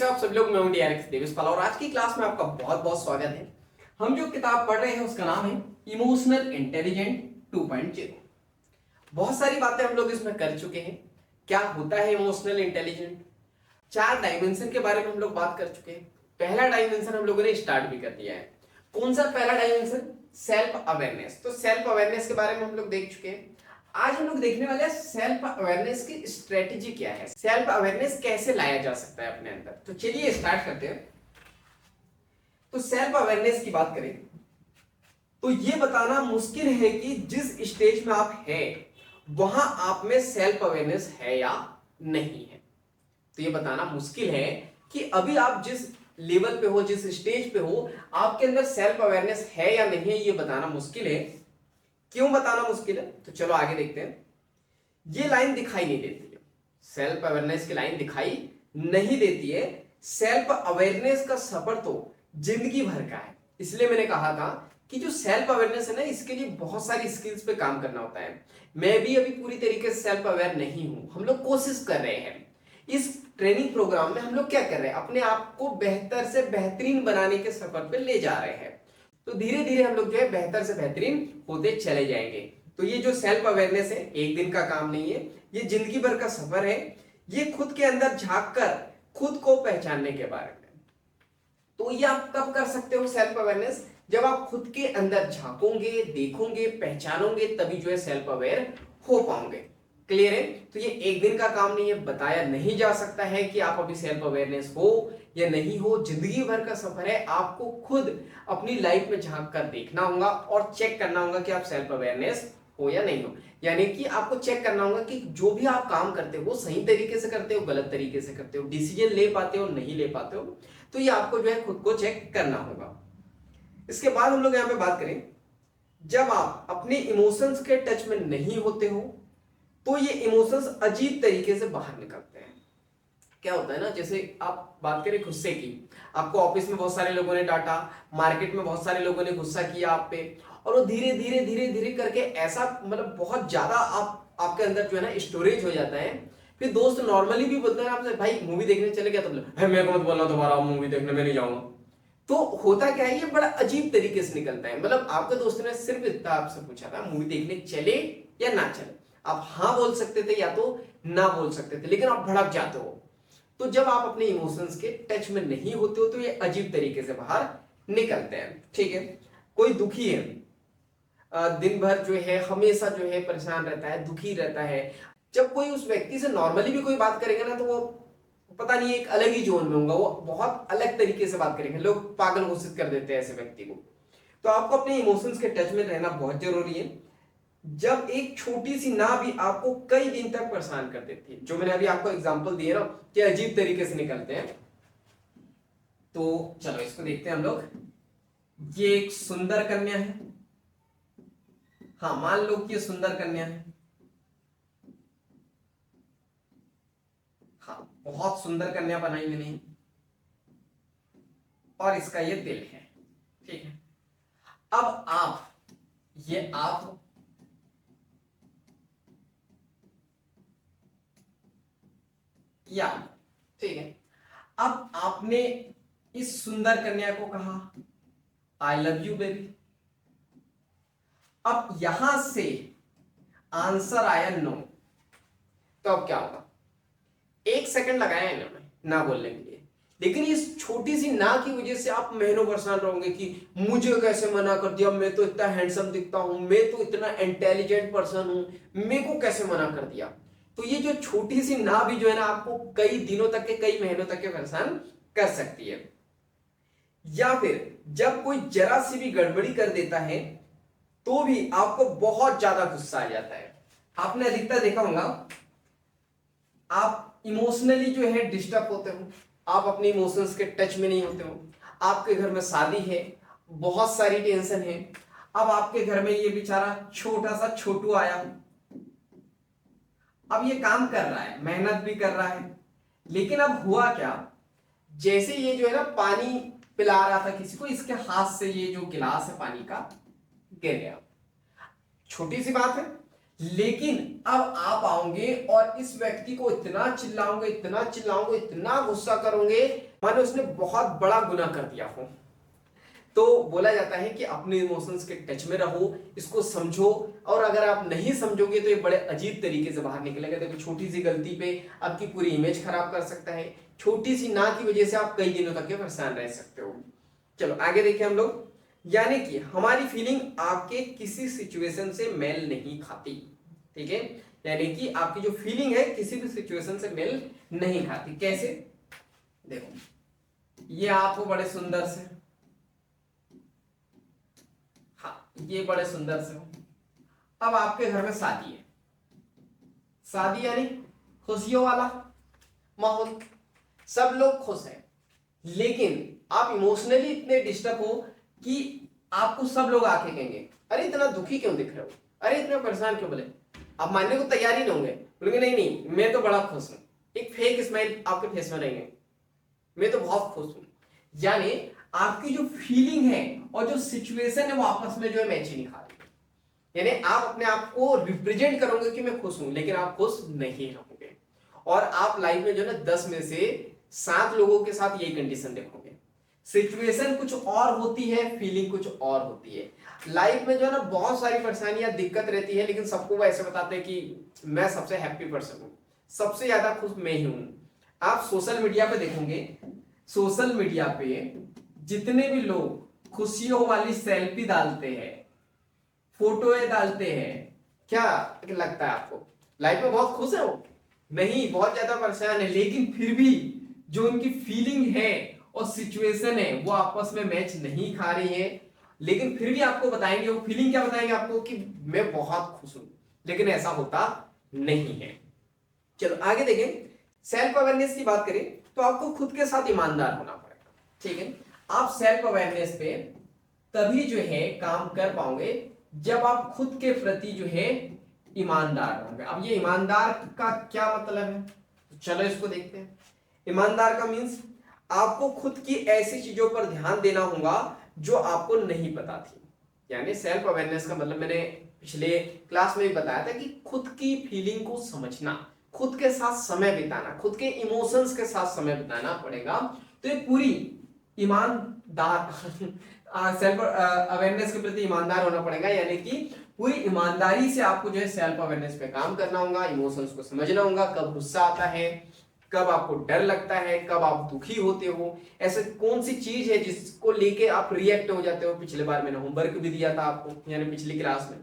हो आप सभी लोग। मैं हूं डीआरएक्स देवेशपाल और आज की क्लास में आपका बहुत बहुत स्वागत है। हम जो किताब पढ़ रहे हैं उसका नाम है इमोशनल इंटेलिजेंट 2.0। बहुत सारी बातें हम लोग इसमें कर चुके हैं। क्या होता है इमोशनल इंटेलिजेंट, 4 डायमेंशन के बारे में हम लोग बात कर चुके हैं। पहला डायमेंशन हम लोगों ने स्टार्ट भी कर दिया है। कौन सा पहला डायमेंशन? Self awareness. तो सेल्फ अवेयरनेस के बारे में हम लोग देख चुके हैं। आज हम लोग देखने वाले हैं सेल्फ अवेयरनेस की स्ट्रेटेजी क्या है, सेल्फ अवेयरनेस कैसे लाया जा सकता है अपने अंदर। तो चलिए स्टार्ट करते हैं। तो सेल्फ अवेयरनेस की बात करें तो ये बताना मुश्किल है कि जिस स्टेज में आप हैं वहां आप में सेल्फ अवेयरनेस है या नहीं है। तो ये बताना मुश्किल है कि अभी आप जिस लेवल पे हो, जिस स्टेज पे हो, आपके अंदर सेल्फ अवेयरनेस है या नहीं है, ये बताना मुश्किल है। क्यों बताना मुश्किल है? तो चलो आगे देखते हैं। ये लाइन दिखाई नहीं देती है, सेल्फ अवेयरनेस की लाइन दिखाई नहीं देती है। सेल्फ अवेयरनेस का सफर तो जिंदगी भर का है। इसलिए मैंने कहा था कि जो सेल्फ अवेयरनेस है ना, इसके लिए बहुत सारी स्किल्स पे काम करना होता है। मैं भी अभी पूरी तरीके से सेल्फ अवेयर नहीं हूं। हम लोग कोशिश कर रहे हैं। इस ट्रेनिंग प्रोग्राम में हम लोग क्या कर रहे हैं, अपने आप को बेहतर से बेहतरीन बनाने के सफर पे ले जा रहे हैं। तो धीरे धीरे हम लोग जो है बेहतर से बेहतरीन होते चले जाएंगे। तो ये जो सेल्फ अवेयरनेस है, एक दिन का काम नहीं है, ये जिंदगी भर का सफर है। ये खुद के अंदर झांक कर खुद को पहचानने के बारे में। तो ये आप कब कर सकते हो सेल्फ अवेयरनेस? जब आप खुद के अंदर झांकोगे, देखोगे, पहचानोगे, तभी जो है सेल्फ अवेयर हो पाओगे। क्लियर है? तो ये एक दिन का काम नहीं है, बताया नहीं जा सकता है कि आप अभी सेल्फ अवेयरनेस हो या नहीं हो। जिंदगी भर का सफर है। आपको खुद अपनी लाइफ में झांक कर देखना होगा और चेक करना होगा कि आप सेल्फ अवेयरनेस हो या नहीं हो। यानी कि आपको चेक करना होगा कि जो भी आप काम करते हो सही तरीके से करते हो, गलत तरीके से करते हो, डिसीजन ले पाते हो, नहीं ले पाते हो। तो ये आपको जो है खुद को चेक करना होगा। इसके बाद हम लोग यहां पे बात करें, जब आप अपने इमोशंस के टच में नहीं होते हो तो ये इमोशंस अजीब तरीके से बाहर निकलते हैं। क्या होता है ना, जैसे आप बात करें गुस्से की, आपको ऑफिस में बहुत सारे लोगों ने डांटा, मार्केट में बहुत सारे लोगों ने गुस्सा किया आप पे, और वो धीरे धीरे धीरे धीरे करके ऐसा मतलब बहुत ज्यादा आपके अंदर जो है ना स्टोरेज हो जाता है। फिर दोस्त नॉर्मली भी बोलते हैं आपसे, भाई मूवी देखने चले गया, तो मेरे को मत बोलना दोबारा मूवी देखने, मैं नहीं जाऊंगा। तो होता क्या है, ये बड़ा अजीब तरीके से निकलता है। मतलब आपके दोस्त ने सिर्फ इतना आपसे पूछा था मूवी देखने चले या ना चले, आप हाँ बोल सकते थे या तो ना बोल सकते थे, लेकिन आप भड़क जाते हो। तो जब आप अपने इमोशंस के टच में नहीं होते हो तो ये अजीब तरीके से बाहर निकलते हैं। ठीक है, कोई दुखी है, दिन भर जो है हमेशा जो है परेशान रहता है, दुखी रहता है। जब कोई उस व्यक्ति से नॉर्मली भी कोई बात करेगा ना, तो वो पता नहीं एक अलग ही जोन में होगा, वो बहुत अलग तरीके से बात करेंगे। लोग पागल घोषित कर देते हैं ऐसे व्यक्ति को। तो आपको अपने इमोशंस के टच में रहना बहुत जरूरी है। जब एक छोटी सी ना भी आपको कई दिन तक परेशान कर देती है, जो मैंने अभी आपको एग्जांपल दिए ना कि अजीब तरीके से निकलते हैं। तो चलो इसको देखते हैं हम लोग। ये एक सुंदर कन्या है, हाँ मान लो कि ये सुंदर कन्या है, हाँ बहुत सुंदर कन्या बनाई मैंने, और इसका ये दिल है। ठीक है, अब आप, ये आप, या ठीक है, अब आपने इस सुंदर कन्या को कहा आई लव यू बेबी। अब यहां से आंसर आया नो, तो अब क्या होगा? 1 सेकंड लगाया इन्होंने ना बोलने के लिए, लेकिन इस छोटी सी ना की वजह से आप महीनों परेशान रहोगे कि मुझे कैसे मना कर दिया, मैं तो इतना हैंडसम दिखता हूं, मैं तो इतना इंटेलिजेंट पर्सन हूं, मेरे को कैसे मना कर दिया। तो ये जो छोटी सी ना भी जो है ना आपको कई दिनों तक के, कई महीनों तक के परेशान कर सकती है। या फिर जब कोई जरा सी भी गड़बड़ी कर देता है तो भी आपको बहुत ज्यादा गुस्सा आ जाता है। आपने अधिकतर देखा होगा, आप इमोशनली जो है डिस्टर्ब होते हो, आप अपने इमोशंस के टच में नहीं होते हो। आपके घर में शादी है, बहुत सारी टेंशन है। अब आपके घर में ये बेचारा छोटा सा छोटू आया, अब ये काम कर रहा है, मेहनत भी कर रहा है, लेकिन अब हुआ क्या, जैसे ये जो है ना पानी पिला रहा था किसी को, इसके हाथ से ये जो गिलास है पानी का गिर गया। छोटी सी बात है, लेकिन अब आप आओगे और इस व्यक्ति को इतना चिल्लाओगे, इतना चिल्लाओगे, इतना गुस्सा करोगे मानो उसने बहुत बड़ा गुनाह कर दिया हो। तो बोला जाता है कि अपने इमोशंस के टच में रहो, इसको समझो, और अगर आप नहीं समझोगे तो ये बड़े अजीब तरीके से बाहर निकलेगा। देखो छोटी सी गलती पे आपकी पूरी इमेज खराब कर सकता है, छोटी सी ना की वजह से आप कई दिनों तक परेशान रह सकते हो। चलो आगे देखिए हम लोग, यानी कि हमारी फीलिंग आपके किसी सिचुएशन से मेल नहीं खाती। ठीक है, यानी कि आपकी जो फीलिंग है किसी भी सिचुएशन से मेल नहीं खाती। कैसे? देखो ये आपको बड़े सुंदर से, हाँ ये बड़े सुंदर से, अब आपके घर में शादी है, शादी यानी खुशियों वाला माहौल, सब लोग खुश हैं, लेकिन आप इमोशनली इतने डिस्टर्ब हो कि आपको सब लोग आके कहेंगे अरे इतना दुखी क्यों दिख रहे हो, अरे इतना परेशान क्यों, बोले आप मानने को तैयार ही नहीं होंगे, बोलेंगे नहीं नहीं मैं तो बड़ा खुश हूं, एक फेक स्माइल आपके फेस में रहेंगे, मैं तो बहुत खुश हूं। यानी आपकी जो फीलिंग है और जो सिचुएशन है वो आपस में जो है मैच ही नहीं खा रही। यानी आप अपने आप को रिप्रेजेंट करोगे कि मैं खुश हूं, लेकिन आप खुश नहीं रहोगे, और आप लाइफ में जो है ना 10 में से 7 लोगों के साथ यही कंडीशन देखोगे। सिचुएशन कुछ और होती है, फीलिंग कुछ और होती है। लाइफ में जो है ना बहुत सारी परेशानियां दिक्कत रहती है, लेकिन सबको वो ऐसे बताते हैं कि मैं सबसे हैप्पी पर्सन हूं, सबसे ज्यादा खुश मैं ही हूं। आप सोशल मीडिया पे देखोगे, सोशल मीडिया पे जितने भी लोग खुशियों वाली सेल्फी डालते हैं, फोटोएं डालते हैं, क्या लगता है आपको लाइफ में बहुत खुश है वो? नहीं, बहुत ज्यादा परेशान है, लेकिन फिर भी जो उनकी फीलिंग है और सिचुएशन है वो आपस में मैच नहीं खा रही है। लेकिन फिर भी आपको बताएंगे, वो फीलिंग क्या बताएंगे आपको कि मैं बहुत खुश हूं, लेकिन ऐसा होता नहीं है। चलो आगे देखें, सेल्फ अवेयरनेस की बात करें तो आपको खुद के साथ ईमानदार होना पड़ेगा। ठीक है, आप सेल्फ अवेयरनेस पे तभी जो है काम कर पाओगे जब आप खुद के प्रति जो है ईमानदार होंगे। अब ये ईमानदार का क्या मतलब है, चलो इसको देखते हैं। ईमानदार का मीन्स आपको खुद की ऐसी चीजों पर ध्यान देना होगा जो आपको नहीं पता थी। यानी सेल्फ अवेयरनेस का मतलब मैंने पिछले क्लास में भी बताया था कि खुद की फीलिंग को समझना, खुद के साथ समय बिताना, खुद के इमोशंस के साथ समय बिताना पड़ेगा। तो ये पूरी ईमानदार सेल्फ अवेयरनेस के प्रति ईमानदार होना पड़ेगा, यानी कि पूरी ईमानदारी से आपको जो है सेल्फ अवेयरनेस पे काम करना होगा, इमोशंस को समझना होगा, कब गुस्सा आता है, कब आपको डर लगता है, कब आप दुखी होते हो, ऐसे कौन सी चीज है जिसको लेके आप रिएक्ट हो जाते हो। पिछले बार मैंने होमवर्क भी दिया था आपको, यानी पिछली क्लास में।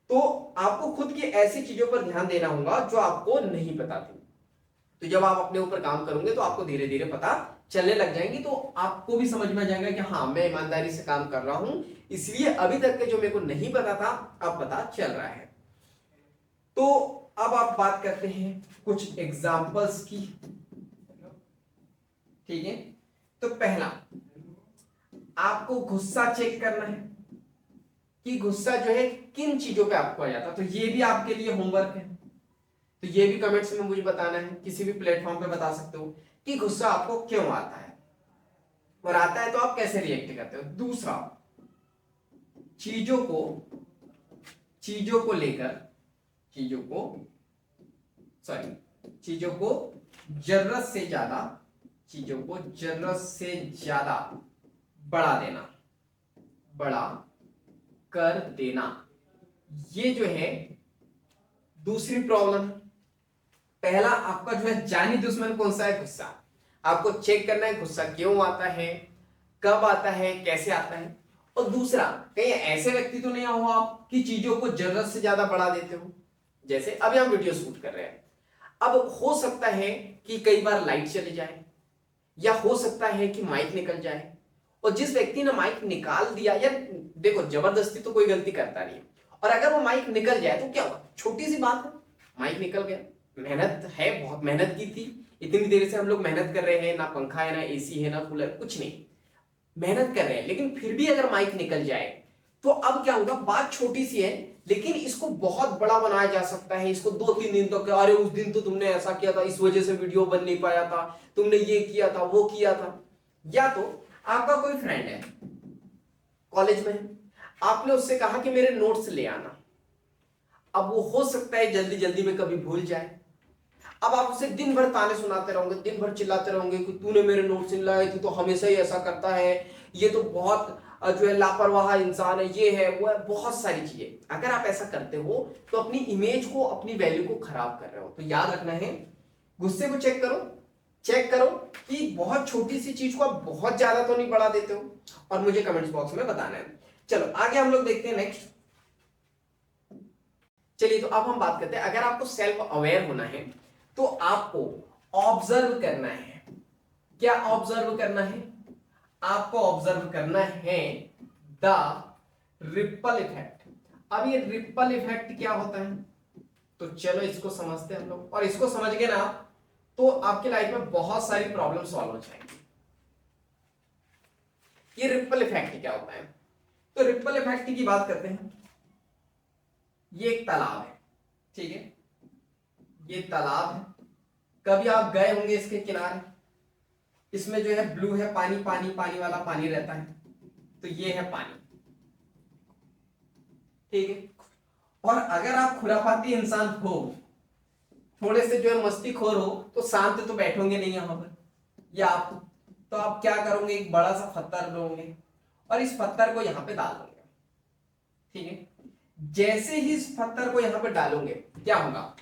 तो आपको खुद की ऐसी चीजों पर ध्यान देना होगा जो आपको नहीं पता थी। तो जब आप अपने ऊपर काम करोगे तो आपको धीरे धीरे पता चलने लग जाएंगी, तो आपको भी समझ में आ जाएगा कि हाँ मैं ईमानदारी से काम कर रहा हूं, इसलिए अभी तक के जो मेरे को नहीं पता था अब पता चल रहा है। तो अब आप बात करते हैं कुछ एग्जाम्पल्स की। ठीक है, तो पहला आपको गुस्सा चेक करना है कि गुस्सा जो है किन चीजों पे आपको आ जाता है। तो ये भी आपके लिए होमवर्क है, तो ये भी कमेंट्स में मुझे बताना है, किसी भी प्लेटफॉर्म पे बता सकते हो कि गुस्सा आपको क्यों आता है, और आता है तो आप कैसे रिएक्ट करते हो। दूसरा, चीजों को लेकर चीजों को जरूरत से ज्यादा बड़ा कर देना, ये जो है दूसरी प्रॉब्लम। पहला आपका जो है जानी दुश्मन कौन सा है, गुस्सा। आपको चेक करना है गुस्सा क्यों आता है, कब आता है, कैसे आता है। और दूसरा, कहीं ऐसे व्यक्ति तो नहीं हो आप कि चीजों को जरूरत से ज्यादा बढ़ा देते हो। जैसे अभी हम वीडियो शूट कर रहे हैं, अब हो सकता है कि कई बार लाइट चली जाए, या हो सकता है कि माइक निकल जाए, और जिस व्यक्ति ने माइक निकाल दिया, या देखो जबरदस्ती तो कोई गलती करता नहीं है, और अगर वो माइक निकल जाए तो क्या हुआ, छोटी सी बात है, माइक निकल गया, मेहनत है, बहुत मेहनत की थी, इतनी देर से हम लोग मेहनत कर रहे हैं, ना पंखा है, ना एसी है, ना कूलर, कुछ नहीं, मेहनत कर रहे हैं, लेकिन फिर भी अगर माइक निकल जाए तो अब क्या होगा। बात छोटी सी है, लेकिन इसको बहुत बड़ा बनाया जा सकता है। इसको 2-3 दिन तक, अरे उस दिन तो तुमने ऐसा किया था, इस वजह से वीडियो बन नहीं पाया था, तुमने ये किया था, वो किया था। या तो आपका कोई फ्रेंड है, कॉलेज में है, आपने उससे कहा कि मेरे नोट्स ले आना, अब वो हो सकता है जल्दी जल्दी में कभी भूल जाए। अब आप उसे दिन भर ताने सुनाते रहोगे, दिन भर चिल्लाते रहोगे कि तूने मेरे नोट्स नहीं लाए, तू तो हमेशा ही ऐसा करता है, ये तो बहुत जो है लापरवाह इंसान है, ये है वो है, बहुत सारी चीजें। अगर आप ऐसा करते हो तो अपनी इमेज को, अपनी वैल्यू को खराब कर रहे हो। तो याद रखना है, गुस्से को चेक करो, चेक करो कि बहुत छोटी सी चीज को आप बहुत ज्यादा तो नहीं बढ़ा देते हो, और मुझे कमेंट्स बॉक्स में बताना है। चलो आगे हम लोग देखते हैं नेक्स्ट। चलिए तो अब हम बात करते हैं, अगर आपको सेल्फ अवेयर होना है तो आपको ऑब्जर्व करना है। क्या ऑब्जर्व करना है? आपको ऑब्जर्व करना है द रिपल इफेक्ट। अब ये रिपल इफेक्ट क्या होता है, तो चलो इसको समझते हैं हम लोग, और इसको समझ गए ना आप तो आपकी लाइफ में बहुत सारी प्रॉब्लम सॉल्व हो जाएंगी। ये रिपल इफेक्ट क्या होता है? तो रिपल इफेक्ट की बात करते हैं। ये एक तालाब है, ठीक है, ये तालाब है, कभी आप गए होंगे इसके किनारे, इसमें जो है ब्लू है, पानी पानी पानी वाला पानी रहता है, तो ये है पानी, ठीक है। और अगर आप खुरापाती इंसान हो, थोड़े से जो है मस्तीखोर हो, तो शांत तो बैठोगे नहीं यहां पर, या आप तो आप क्या करोगे, एक बड़ा सा पत्थर लोगे और इस पत्थर को यहां पे डाल दोगे, ठीक है। जैसे ही इस पत्थर को यहां पे डालोगे क्या होगा,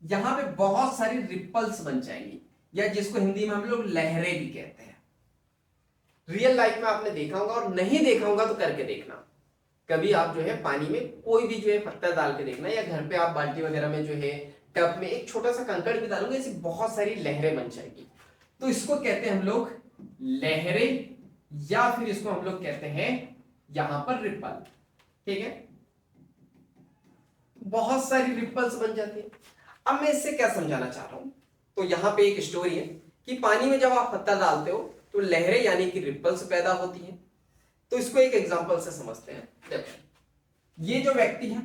यहां पे बहुत सारी रिपल्स बन जाएंगी, या जिसको हिंदी में हम लोग लहरें भी कहते हैं। रियल लाइफ में आपने देखा होगा, और नहीं देखा होगा तो करके देखना। कभी आप जो है पानी में कोई भी जो है पत्थर डाल के देखना, या घर पे आप बाल्टी वगैरह में जो है टब में एक छोटा सा कंकड़ भी डालोगे, ऐसी बहुत सारी लहरें बन जाएगी। तो इसको कहते हैं हम लोग लहरें, या फिर इसको हम लोग कहते हैं यहां पर रिपल, ठीक है। बहुत सारी रिपल्स बन जाती है। अब मैं इससे क्या समझाना चाह रहा हूं, तो यहां पे एक स्टोरी है कि पानी में जब आप पत्थर डालते हो तो लहरें यानी कि रिपल्स पैदा होती हैं। तो इसको एक एग्जांपल से समझते हैं। देखो, ये जो व्यक्ति है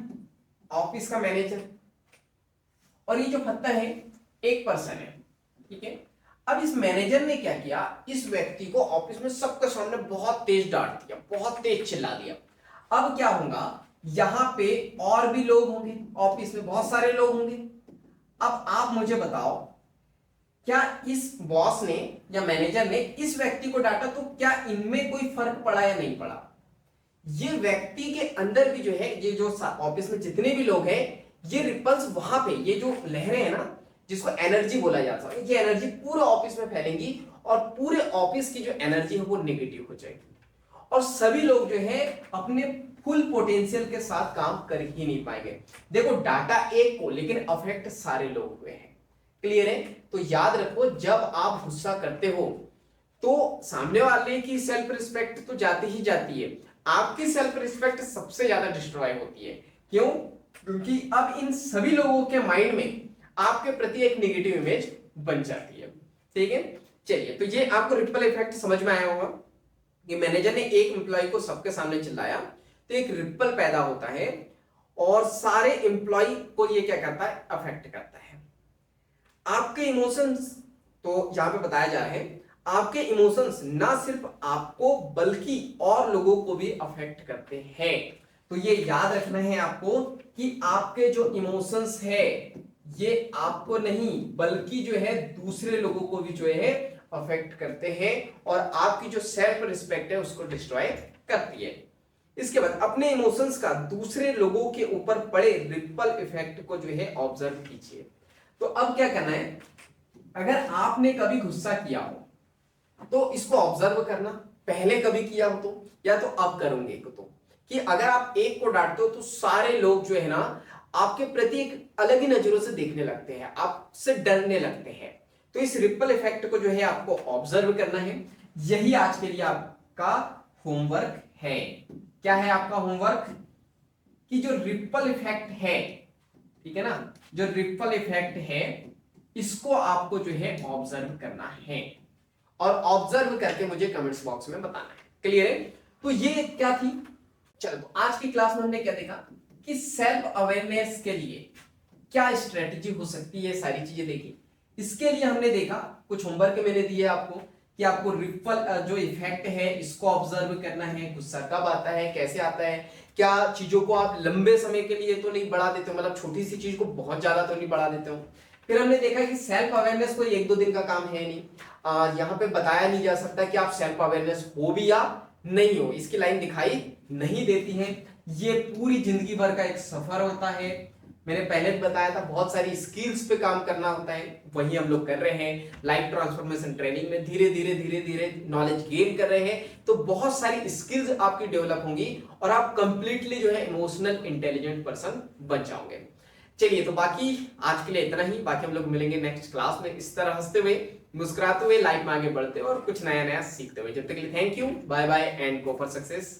ऑफिस का मैनेजर, और ये जो पत्थर है एक पर्सन है, ठीक है। अब इस मैनेजर ने क्या किया, इस व्यक्ति को ऑफिस में सबके सामने बहुत तेज डांट दिया, बहुत तेज चिल्ला दिया। अब क्या होगा, यहां पे और भी लोग होंगे, ऑफिस में बहुत सारे लोग होंगे। अब आप मुझे बताओ, क्या इस बॉस ने या मैनेजर ने इस व्यक्ति को डांटा तो क्या इनमें कोई फर्क पड़ा या नहीं पड़ा? ये व्यक्ति के अंदर भी जो है, ये जो ऑफिस में जितने भी लोग हैं, ये रिपल्स वहां पे, ये जो लहरें हैं ना, जिसको एनर्जी बोला जाता है, ये एनर्जी पूरे ऑफिस में फैलेंगी, और पूरे ऑफिस की जो एनर्जी है वो नेगेटिव हो जाएगी, और सभी लोग जो है अपने फुल पोटेंशियल के साथ काम कर ही नहीं पाएंगे। देखो, डाटा एक को, लेकिन अफेक्ट सारे लोग हुए हैं। क्लियर है? तो याद रखो, जब आप गुस्सा करते हो तो सामने वाले की सेल्फ रिस्पेक्ट तो जाती ही जाती है, आपकी सेल्फ रिस्पेक्ट सबसे ज्यादा डिस्ट्रॉय होती है। क्यों? क्योंकि अब इन सभी लोगों के माइंड में आपके प्रति एक नेगेटिव इमेज बन जाती है, ठीक है। चलिए, तो ये आपको रिपल इफेक्ट समझ में आया होगा कि मैनेजर ने एक एम्प्लॉय को सबके सामने चिल्लाया तो एक रिपल पैदा होता है, और सारे एम्प्लॉय को ये क्या करता है, अफेक्ट करता है। आपके इमोशंस, तो यहां पे बताया जा रहा है, आपके इमोशंस ना सिर्फ आपको बल्कि और लोगों को भी अफेक्ट करते हैं। तो ये याद रखना है आपको कि आपके जो इमोशंस है ये आपको नहीं बल्कि जो है दूसरे लोगों को भी जो है अफेक्ट करते हैं, और आपकी जो सेल्फ रिस्पेक्ट है उसको डिस्ट्रॉय करती है। इसके बाद अपने इमोशंस का दूसरे लोगों के ऊपर पड़े रिपल इफेक्ट को जो है ऑब्जर्व कीजिए। तो अब क्या करना है, अगर आपने कभी गुस्सा किया हो तो इसको ऑब्जर्व करना, पहले कभी किया हो तो, या तो अब करोगे तो, कि अगर आप एक को डांटते हो तो सारे लोग जो है ना आपके प्रति एक अलग ही नजरों से देखने लगते हैं, आपसे डरने लगते हैं। तो इस रिपल इफेक्ट को जो है आपको ऑब्जर्व करना है। यही आज के लिए आपका होमवर्क है। क्या है आपका होमवर्क? कि जो रिपल इफेक्ट है, ठीक है ना, जो रिपल इफेक्ट है इसको आपको जो है ऑब्जर्व करना है, और ऑब्जर्व करके मुझे कमेंट्स बॉक्स में बताना है। क्लियर है? तो ये क्या थी, चलो तो आज की क्लास में हमने क्या देखा कि सेल्फ अवेयरनेस के लिए क्या स्ट्रेटेजी हो सकती है, सारी चीजें देखी। इसके लिए हमने देखा, कुछ होमवर्क मैंने दिए आपको कि आपको रिपल जो इफेक्ट है इसको ऑब्जर्व करना है, गुस्सा कब आता है, कैसे आता है, क्या चीजों को आप लंबे समय के लिए तो नहीं बढ़ा देते हो, मतलब छोटी सी चीज को बहुत ज्यादा तो नहीं बढ़ा देते हो। फिर हमने देखा कि सेल्फ अवेयरनेस कोई एक दो दिन का काम है नहीं, यहाँ पे बताया नहीं जा सकता कि आप सेल्फ अवेयरनेस हो भी या नहीं हो, इसकी लाइन दिखाई नहीं देती है। ये पूरी जिंदगी भर का एक सफर होता है। मैंने पहले भी बताया था बहुत सारी स्किल्स पे काम करना होता है, वही हम लोग कर रहे हैं लाइफ ट्रांसफॉर्मेशन ट्रेनिंग में, धीरे धीरे धीरे धीरे नॉलेज गेन कर रहे हैं, तो बहुत सारी स्किल्स आपकी डेवलप होंगी और आप कंप्लीटली जो है इमोशनल इंटेलिजेंट पर्सन बन जाओगे। चलिए, तो बाकी आज के लिए इतना ही, बाकी हम लोग मिलेंगे नेक्स्ट क्लास में इस तरह हंसते हुए, मुस्कुराते हुए, लाइफ में आगे बढ़ते हुए और कुछ नया नया सीखते हुए। जब तक के लिए thank you, bye bye and go for success.